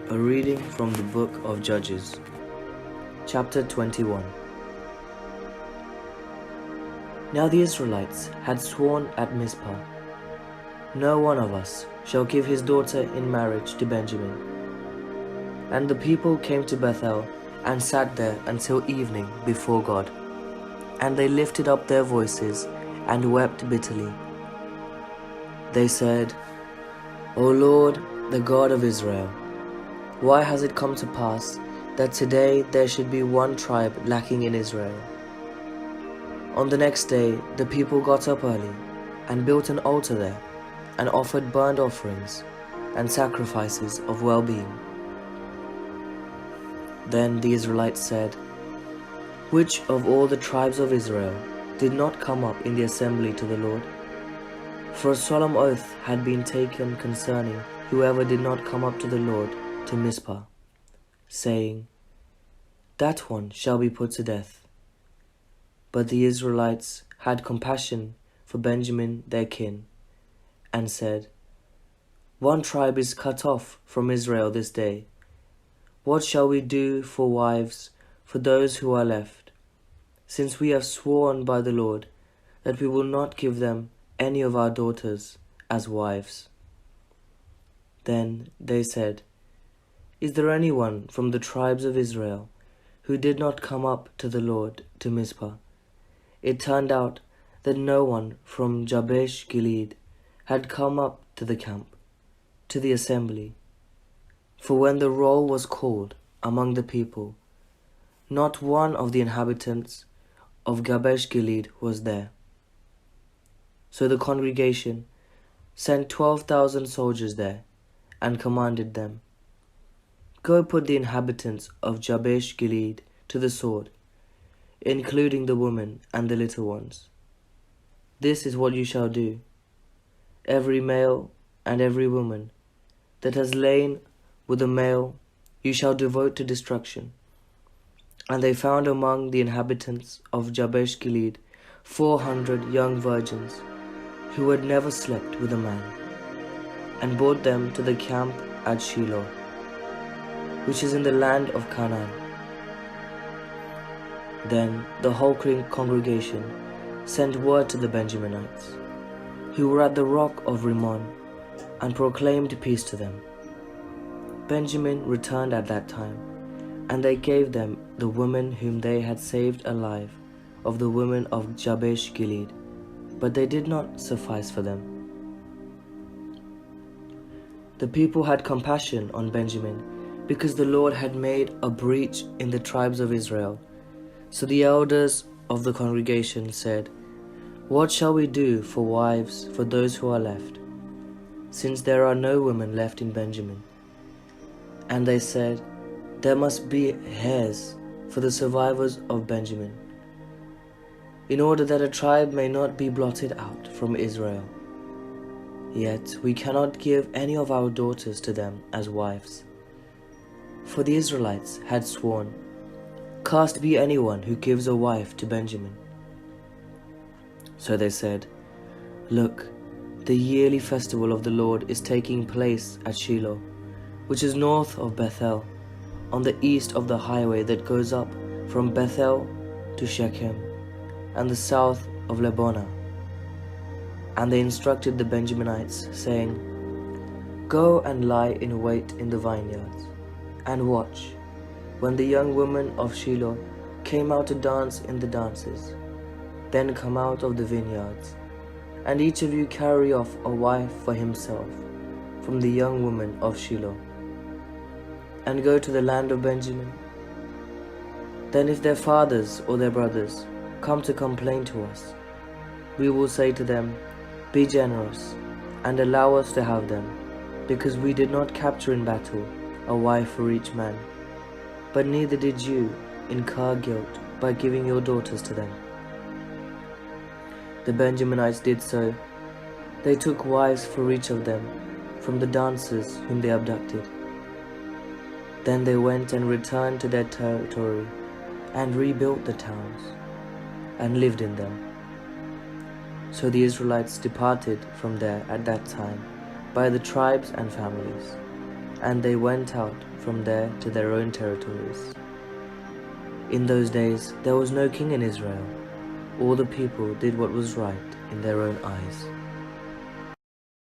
A reading from the book of Judges, chapter 21. Now the Israelites had sworn at Mizpah, "No one of us shall give his daughter in marriage to Benjamin." And the people came to Bethel and sat there until evening before God. And they lifted up their voices and wept bitterly. They said, "O Lord, the God of Israel, why has it come to pass that today there should be one tribe lacking in Israel?" On the next day the people got up early and built an altar there and offered burnt offerings and sacrifices of well-being. Then the Israelites said, "Which of all the tribes of Israel did not come up in the assembly to the Lord?" For a solemn oath had been taken concerning whoever did not come up to the Lord to Mizpah, saying, "That one shall be put to death." But the Israelites had compassion for Benjamin their kin, and said, "One tribe is cut off from Israel this day. What shall we do for wives for those who are left, since we have sworn by the Lord that we will not give them any of our daughters as wives?" Then they said, "Is there anyone from the tribes of Israel who did not come up to the Lord to Mizpah?" It turned out that no one from Jabesh Gilead had come up to the camp, to the assembly. For when the roll was called among the people, not one of the inhabitants of Jabesh Gilead was there. So the congregation sent 12,000 soldiers there and commanded them, "Go put the inhabitants of Jabesh Gilead to the sword, including the women and the little ones. This is what you shall do. Every male and every woman that has lain with a male you shall devote to destruction." And they found among the inhabitants of Jabesh Gilead 400 young virgins who had never slept with a man, and brought them to the camp at Shiloh, which is in the land of Canaan. Then the whole congregation sent word to the Benjaminites, who were at the rock of Rimmon, and proclaimed peace to them. Benjamin returned at that time, and they gave them the women whom they had saved alive of the women of Jabesh Gilead, but they did not suffice for them. The people had compassion on Benjamin, because the Lord had made a breach in the tribes of Israel. So the elders of the congregation said, "What shall we do for wives for those who are left, since there are no women left in Benjamin?" And they said, "There must be heirs for the survivors of Benjamin, in order that a tribe may not be blotted out from Israel. Yet we cannot give any of our daughters to them as wives." For the Israelites had sworn, "Cursed be anyone who gives a wife to Benjamin." So they said, "Look, the yearly festival of the Lord is taking place at Shiloh, which is north of Bethel, on the east of the highway that goes up from Bethel to Shechem, and the south of Lebonah." And they instructed the Benjaminites, saying, "Go and lie in wait in the vineyards, and watch, when the young women of Shiloh came out to dance in the dances. Then come out of the vineyards, and each of you carry off a wife for himself from the young women of Shiloh, and go to the land of Benjamin. Then if their fathers or their brothers come to complain to us, we will say to them, 'Be generous, and allow us to have them, because we did not capture in battle a wife for each man, but neither did you incur guilt by giving your daughters to them.'" The Benjaminites did so. They took wives for each of them from the dancers whom they abducted. Then they went and returned to their territory and rebuilt the towns and lived in them. So the Israelites departed from there at that time by the tribes and families, and they went out from there to their own territories. In those days there was no king in Israel. All the people did what was right in their own eyes.